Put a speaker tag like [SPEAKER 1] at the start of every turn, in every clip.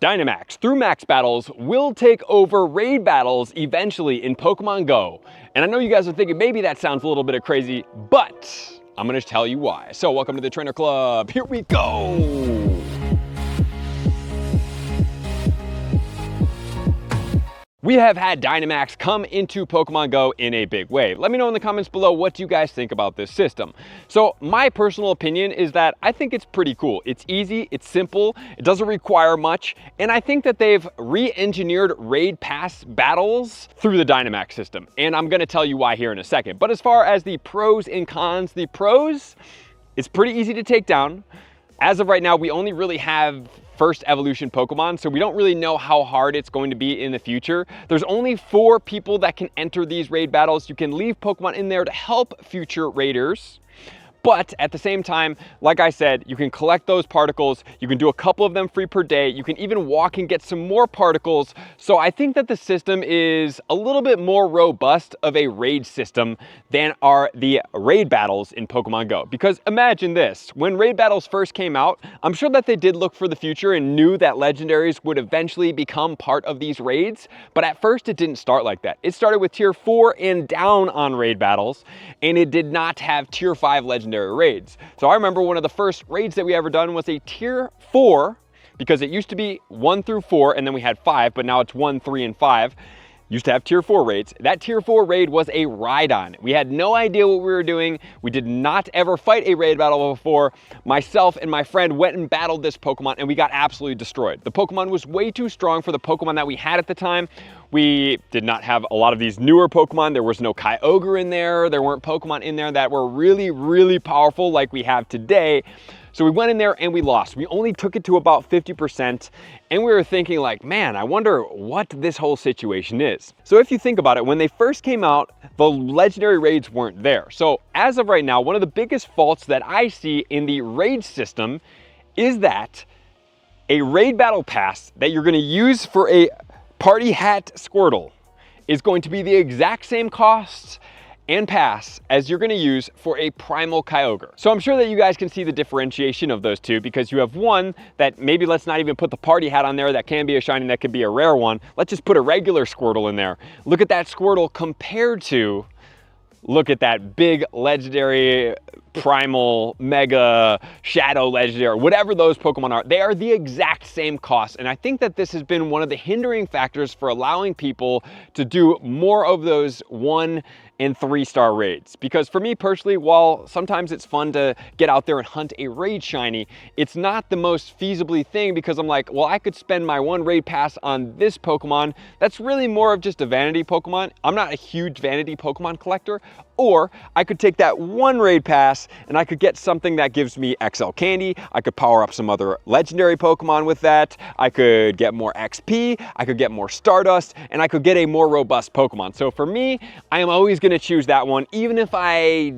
[SPEAKER 1] Dynamax, through max battles, will take over raid battles eventually in Pokemon Go. And I know you guys are thinking maybe that sounds a little bit crazy, but I'm gonna tell you why. So welcome to the Trainer Club, here we go. We have had Dynamax come into Pokemon Go in a big way. Let me know in the comments below what you guys think about this system. So my personal opinion is that I think it's pretty cool. It's easy, it's simple, it doesn't require much, and I think that they've re-engineered raid pass battles through the Dynamax system. And I'm gonna tell you why here in a second. But as far as the pros and cons, the pros, it's pretty easy to take down. As of right now, we only really have first evolution Pokemon, so we don't really know how hard it's going to be in the future. There's only 4 people that can enter these raid battles. You can leave Pokemon in there to help future raiders. But at the same time, like I said, you can collect those particles. You can do a couple of them free per day. You can even walk and get some more particles. So I think that the system is a little bit more robust of a raid system than are the raid battles in Pokemon Go. Because imagine this, when raid battles first came out, I'm sure that they did look for the future and knew that legendaries would eventually become part of these raids. But at first it didn't start like that. It started with tier 4 and down on raid battles, and it did not have tier 5 legendaries raids. So I remember one of the first raids that we ever done was a tier 4, because it used to be 1 through 4 and then we had 5, but now it's 1, 3, and 5. Used to have tier 4 raids. That tier 4 raid was a Rhydon. We had no idea what we were doing. We did not ever fight a raid battle before. Myself and my friend went and battled this Pokemon and we got absolutely destroyed. The Pokemon was way too strong for the Pokemon that we had at the time. We did not have a lot of these newer Pokemon. There was no Kyogre in there. There weren't Pokemon in there that were really, really powerful like we have today. So we went in there and we lost. We only took it to about 50%. And we were thinking like, man, I wonder what this whole situation is. So if you think about it, when they first came out, the legendary raids weren't there. So as of right now, one of the biggest faults that I see in the raid system is that a raid battle pass that you're gonna use for a party hat Squirtle is going to be the exact same costs and pass as you're gonna use for a primal Kyogre. So I'm sure that you guys can see the differentiation of those two, because you have one that maybe, let's not even put the party hat on there, that can be a shiny, that could be a rare one. Let's just put a regular Squirtle in there. Look at that Squirtle compared to, look at that big legendary, primal, mega, shadow legendary, whatever those Pokemon are. They are the exact same cost. And I think that this has been one of the hindering factors for allowing people to do more of those 1- and 3-star raids. Because for me personally, while sometimes it's fun to get out there and hunt a raid shiny, it's not the most feasibly thing, because I'm like, well, I could spend my 1 raid pass on this Pokemon. That's really more of just a vanity Pokemon. I'm not a huge vanity Pokemon collector. Or I could take that 1 raid pass and I could get something that gives me XL candy. I could power up some other legendary Pokemon with that. I could get more XP, I could get more Stardust, and I could get a more robust Pokemon. So for me, I am always gonna choose that one. Even if I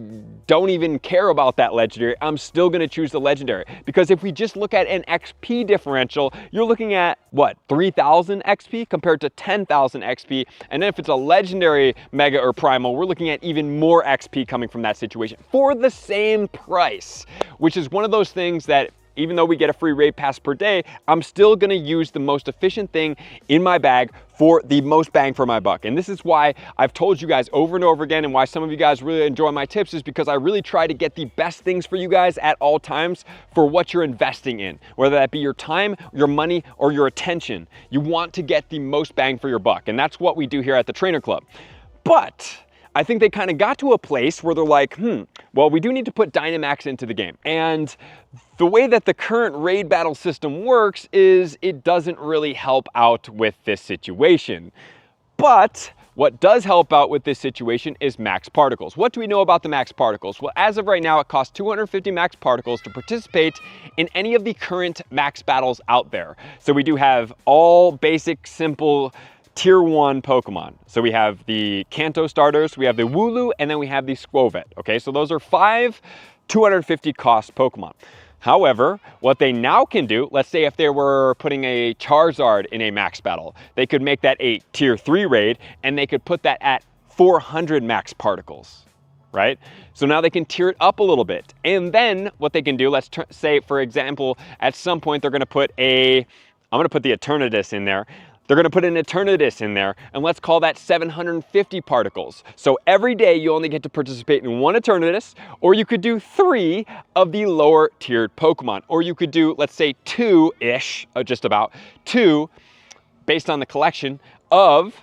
[SPEAKER 1] don't even care about that legendary, I'm still gonna choose the legendary. Because if we just look at an XP differential, you're looking at what, 3,000 XP compared to 10,000 XP. And then if it's a legendary mega or primal, we're looking at even more XP coming from that situation for the same price, which is one of those things that, even though we get a free raid pass per day, I'm still gonna use the most efficient thing in my bag for the most bang for my buck. And this is why I've told you guys over and over again, and why some of you guys really enjoy my tips, is because I really try to get the best things for you guys at all times for what you're investing in, whether that be your time, your money, or your attention. You want to get the most bang for your buck, and that's what we do here at the Trainer Club. But I think they kind of got to a place where they're like, well, we do need to put Dynamax into the game. And the way that the current raid battle system works is it doesn't really help out with this situation. But what does help out with this situation is max particles. What do we know about the max particles? Well, as of right now, it costs 250 max particles to participate in any of the current max battles out there. So we do have all basic, simple, tier 1 Pokemon. So we have the Kanto starters, we have the Wooloo, and then we have the Squovet. Okay, so those are 5 250 cost Pokemon. However, what they now can do, let's say if they were putting a Charizard in a max battle, they could make that a tier 3 raid, and they could put that at 400 max particles, right? So now they can tier it up a little bit. And then what they can do, let's say, for example, at some point they're gonna put a I'm gonna put the Eternatus in there. They're gonna put an Eternatus in there, and let's call that 750 particles. So every day you only get to participate in one Eternatus, or you could do 3 of the lower tiered Pokemon, or you could do, let's say 2-ish, just about 2, based on the collection of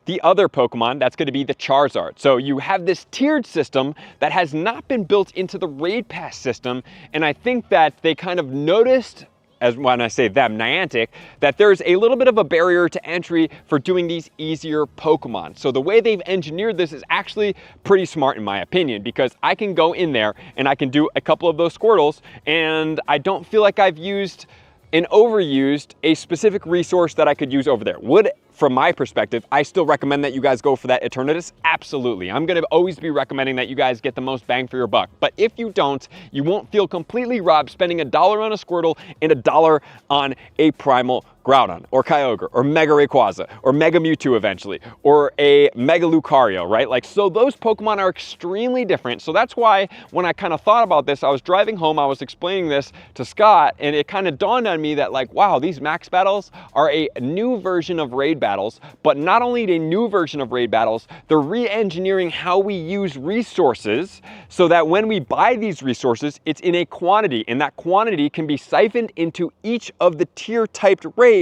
[SPEAKER 1] the other Pokemon. That's going to be the Charizard. So you have this tiered system that has not been built into the Raid Pass system, and I think that they kind of noticed, as when I say them, Niantic, that there's a little bit of a barrier to entry for doing these easier Pokemon. So the way they've engineered this is actually pretty smart in my opinion, because I can go in there and I can do a couple of those Squirtles, and I don't feel like I've used and overused a specific resource that I could use over there. Would, from my perspective, I still recommend that you guys go for that Eternatus? Absolutely. I'm gonna always be recommending that you guys get the most bang for your buck. But if you don't, you won't feel completely robbed spending $1 on a Squirtle and $1 on a Primal Groudon, or Kyogre, or Mega Rayquaza, or Mega Mewtwo eventually, or a Mega Lucario, right? Like, so those Pokemon are extremely different. So that's why when I kind of thought about this, I was driving home, I was explaining this to Scott, and it kind of dawned on me that, like, wow, these max battles are a new version of raid battles, but not only a new version of raid battles, they're re-engineering how we use resources so that when we buy these resources, it's in a quantity, and that quantity can be siphoned into each of the tier typed raids,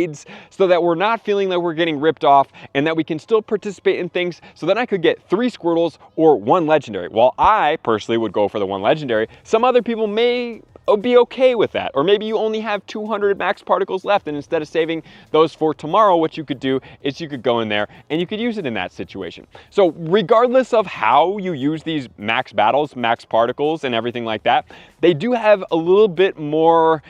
[SPEAKER 1] so that we're not feeling like we're getting ripped off, and that we can still participate in things. So then I could get 3 Squirtles or 1 legendary. While I personally would go for the 1 legendary, some other people may be okay with that. Or maybe you only have 200 max particles left, and instead of saving those for tomorrow, what you could do is you could go in there and you could use it in that situation. So regardless of how you use these max battles, max particles, and everything like that, they do have a little bit more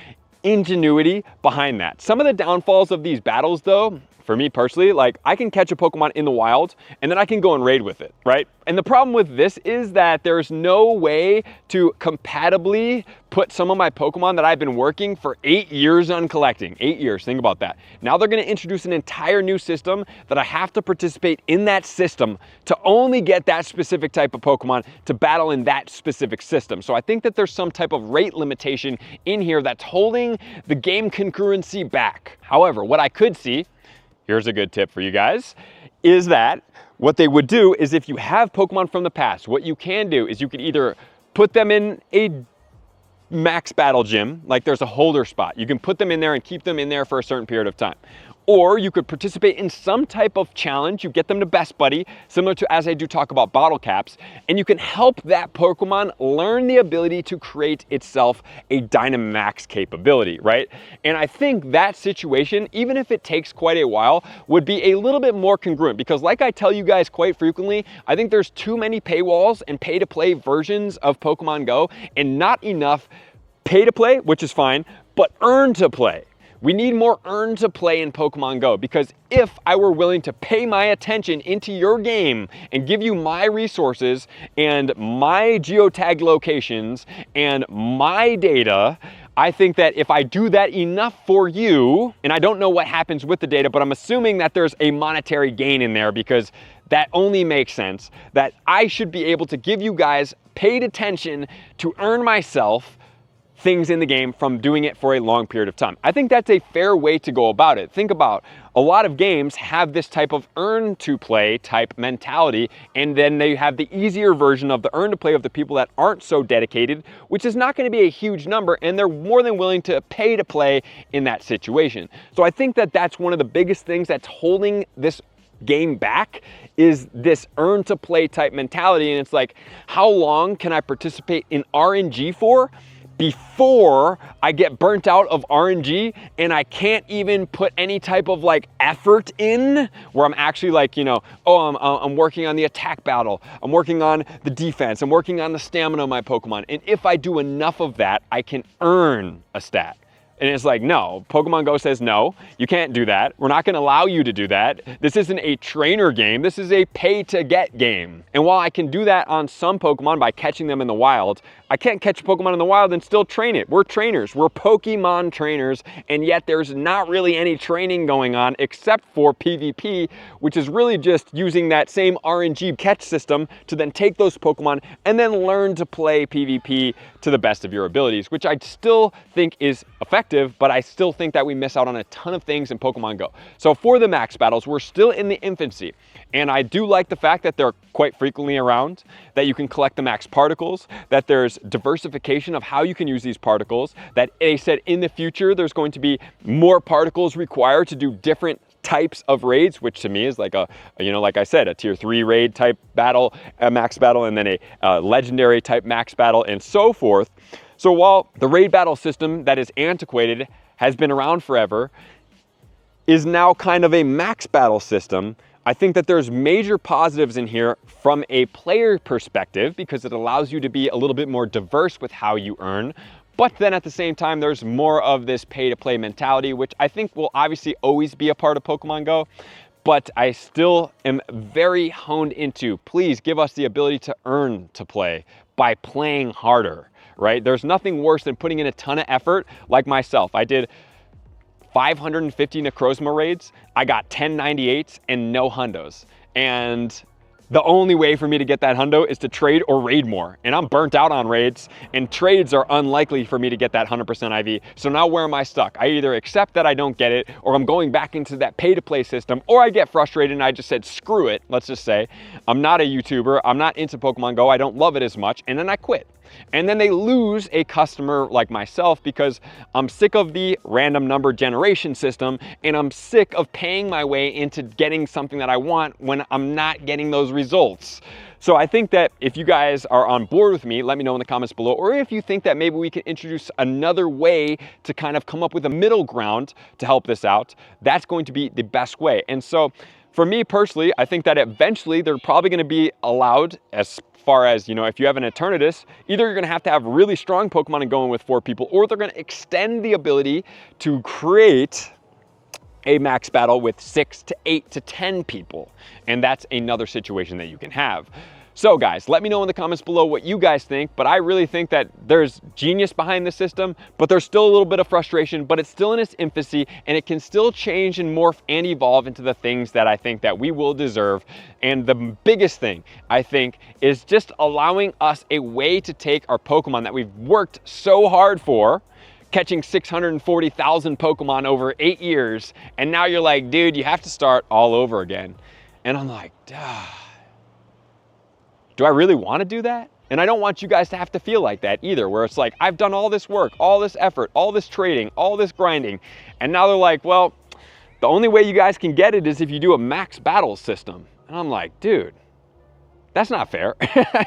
[SPEAKER 1] ingenuity behind that. Some of the downfalls of these battles though, for me personally, like, I can catch a Pokemon in the wild and then I can go and raid with it, right? And the problem with this is that there's no way to compatibly put some of my Pokemon that I've been working for 8 years on collecting. 8 years, think about that. Now they're gonna introduce an entire new system that I have to participate in that system to only get that specific type of Pokemon to battle in that specific system. So I think that there's some type of rate limitation in here that's holding the game concurrency back. However, what I could see, here's a good tip for you guys, is that what they would do is, if you have Pokemon from the past, what you can do is you can either put them in a max battle gym, like there's a holder spot. You can put them in there and keep them in there for a certain period of time. Or you could participate in some type of challenge. You get them to Best Buddy, similar to as I do talk about bottle caps, and you can help that Pokemon learn the ability to create itself a Dynamax capability, right? And I think that situation, even if it takes quite a while, would be a little bit more congruent, because like I tell you guys quite frequently, I think there's too many paywalls and pay-to-play versions of Pokemon Go, and not enough pay-to-play, which is fine, but earn-to-play. We need more earn to play in Pokemon Go, because if I were willing to pay my attention into your game and give you my resources and my geotag locations and my data, I think that if I do that enough for you, and I don't know what happens with the data, but I'm assuming that there's a monetary gain in there, because that only makes sense, that I should be able to give you guys paid attention to earn myself things in the game from doing it for a long period of time. I think that's a fair way to go about it. Think about, a lot of games have this type of earn to play type mentality, and then they have the easier version of the earn to play of the people that aren't so dedicated, which is not going to be a huge number, and they're more than willing to pay to play in that situation. So I think that that's one of the biggest things that's holding this game back, is this earn to play type mentality. And it's like, how long can I participate in RNG for before I get burnt out of RNG and I can't even put any type of like effort in, where I'm actually like, you know, oh, I'm working on the attack battle, I'm working on the defense, I'm working on the stamina of my Pokemon, and if I do enough of that, I can earn a stat. And it's like, no, Pokemon Go says, no, you can't do that. We're not gonna allow you to do that. This isn't a trainer game, this is a pay to get game. And while I can do that on some Pokemon by catching them in the wild, I can't catch a Pokemon in the wild and still train it. We're trainers, we're Pokemon trainers, and yet there's not really any training going on except for PvP, which is really just using that same RNG catch system to then take those Pokemon and then learn to play PvP to the best of your abilities, which I still think is effective. effective, but I still think that we miss out on a ton of things in Pokemon Go. So for the max battles, we're still in the infancy. And I do like the fact that they're quite frequently around, that you can collect the max particles, that there's diversification of how you can use these particles, that they said in the future there's going to be more particles required to do different types of raids, which to me is like a, you know, like I said, a tier 3 raid type battle, a max battle, and then a legendary type max battle, and so forth. So while the raid battle system that is antiquated, has been around forever, is now kind of a max battle system, I think that there's major positives in here from a player perspective, because it allows you to be a little bit more diverse with how you earn. But then at the same time, there's more of this pay-to-play mentality, which I think will obviously always be a part of Pokemon Go. But I still am very honed into, please give us the ability to earn to play by playing harder, right? There's nothing worse than putting in a ton of effort, like myself. I did 550 Necrozma raids. I got 1098s and no hundos. And the only way for me to get that hundo is to trade or raid more. And I'm burnt out on raids, and trades are unlikely for me to get that 100% IV. So now where am I stuck? I either accept that I don't get it, or I'm going back into that pay-to-play system, or I get frustrated and I just said, screw it, let's just say. I'm not a YouTuber, I'm not into Pokemon Go, I don't love it as much, and then I quit. And then they lose a customer like myself because I'm sick of the random number generation system, and I'm sick of paying my way into getting something that I want when I'm not getting those results. So I think that if you guys are on board with me, let me know in the comments below, or if you think that maybe we can introduce another way to kind of come up with a middle ground to help this out, that's going to be the best way. And so for me personally, I think that eventually they're probably going to be allowed, as far as, you know, if you have an Eternatus, either you're going to have really strong Pokemon and going with 4 people, or they're going to extend the ability to create a max battle with 6 to 8 to 10 people. And that's another situation that you can have. So guys, let me know in the comments below what you guys think, but I really think that there's genius behind the system, but there's still a little bit of frustration, but it's still in its infancy, and it can still change and morph and evolve into the things that I think that we will deserve. And the biggest thing, I think, is just allowing us a way to take our Pokemon that we've worked so hard for, catching 640,000 Pokemon over 8 years, and now you're like, dude, you have to start all over again. And I'm like, duh. Do I really want to do that? And I don't want you guys to have to feel like that either, where it's like, I've done all this work, all this effort, all this trading, all this grinding, and now they're like, well, the only way you guys can get it is if you do a max battle system. And I'm like, dude, that's not fair.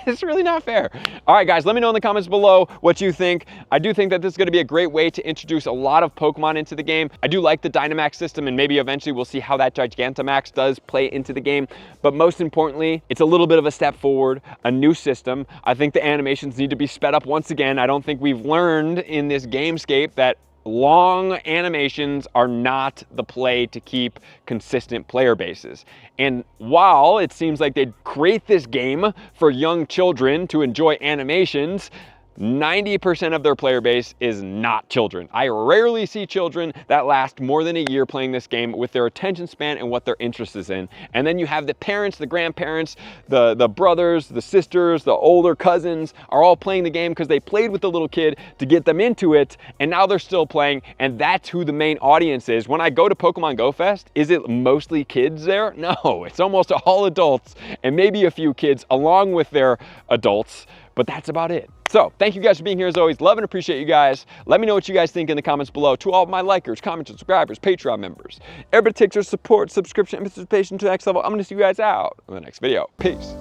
[SPEAKER 1] It's really not fair. All right, guys, let me know in the comments below what you think. I do think that this is going to be a great way to introduce a lot of Pokemon into the game. I do like the Dynamax system, and maybe eventually we'll see how that Gigantamax does play into the game. But most importantly, it's a little bit of a step forward, a new system. I think the animations need to be sped up once again. I don't think we've learned in this gamescape that long animations are not the play to keep consistent player bases. And while it seems like they'd create this game for young children to enjoy animations, 90% of their player base is not children. I rarely see children that last more than a year playing this game with their attention span and what their interest is in. And then you have the parents, the grandparents, the brothers, the sisters, the older cousins are all playing the game because they played with the little kid to get them into it, and now they're still playing, and that's who the main audience is. When I go to Pokemon Go Fest, is it mostly kids there? No, it's almost all adults, and maybe a few kids along with their adults, but that's about it. So thank you guys for being here as always. Love and appreciate you guys. Let me know what you guys think in the comments below. To all of my likers, commenters, subscribers, Patreon members, everybody takes their support, subscription, and participation to the next level. I'm gonna see you guys out in the next video. Peace.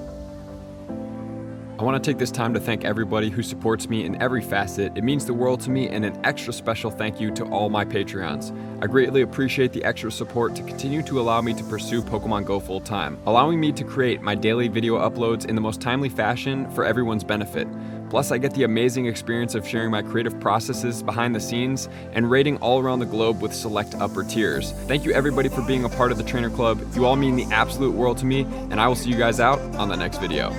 [SPEAKER 1] I want to take this time to thank everybody who supports me in every facet. It means the world to me, and an extra special thank you to all my Patreons. I greatly appreciate the extra support to continue to allow me to pursue Pokemon Go full time, allowing me to create my daily video uploads in the most timely fashion for everyone's benefit. Plus, I get the amazing experience of sharing my creative processes behind the scenes and raiding all around the globe with select upper tiers. Thank you everybody for being a part of the Trainer Club. You all mean the absolute world to me, and I will see you guys out on the next video.